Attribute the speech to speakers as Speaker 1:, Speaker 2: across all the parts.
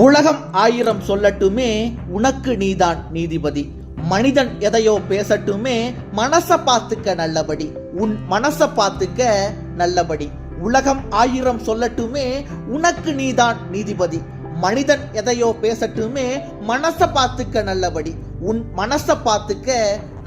Speaker 1: உலகம் ஆயிரம் சொல்லட்டுமே, உனக்கு நீதான் நீதிபதி. மனிதன் எதையோ பேசட்டுமே, மனச பார்த்துக்க நல்லபடி. உன் மனச பார்த்துக்க நல்லபடி. உலகம் ஆயிரம் சொல்லட்டுமே, உனக்கு நீதான் நீதிபதி. மனிதன் எதையோ பேசட்டுமே, மனச பார்த்துக்க நல்லபடி. உன் மனச பார்த்துக்க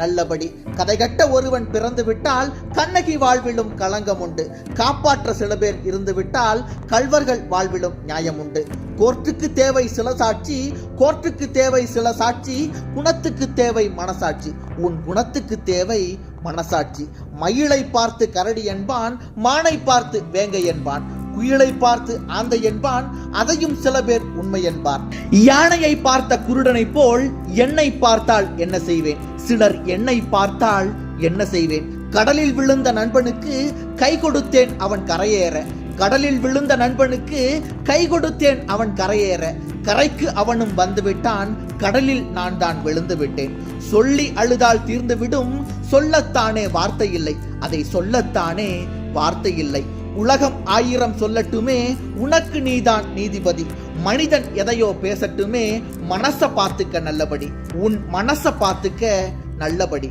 Speaker 1: நல்லபடி. கதைகட்ட ஒருவன் பிறந்து விட்டால் கண்ணகி வாழ்விலும் களங்கம் உண்டு. காப்பாற்ற சில பேர் இருந்து விட்டால் கள்வர்கள் வாழ்விலும் நியாயம் உண்டு. கோர்ட்டுக்கு தேவை சில சாட்சி, கோர்ட்டுக்கு தேவை சில சாட்சி, குணத்துக்கு தேவை மனசாட்சி. உன் குணத்துக்கு தேவை மனசாட்சி. மயிலை பார்த்து கரடி என்பான், மானை பார்த்து வேங்கை என்பான், குயிலை பார்த்து ஆந்தை என்பான், அதையும் சில பேர் உண்மை என்பார். யானையை பார்த்த குருடனை போல் என்னை பார்த்தால் என்ன செய்வேன், சிலர் என்னை பார்த்தால் என்ன செய்வேன். கடலில் விழுந்த நண்பனுக்கு கை கொடுத்தேன் அவன் கரையேற, கடலில் விழுந்த நண்பனுக்கு கை கொடுத்தேன் அவன் கரையேற. கரைக்கு அவனும் வந்துவிட்டான், கடலில் நான் தான் விழுந்து விட்டேன். சொல்லி அழுதால் தீர்ந்துவிடும், சொல்லத்தானே வார்த்தை இல்லை, அதை சொல்லத்தானே வார்த்தை இல்லை. உலகம் ஆயிரம் சொல்லட்டுமே, உனக்கு நீதான் நீதிபதி. மனிதன் எதையோ பேசட்டுமே, மனச பார்த்துக்க நல்லபடி. உன் மனச பார்த்துக்க நல்லபடி.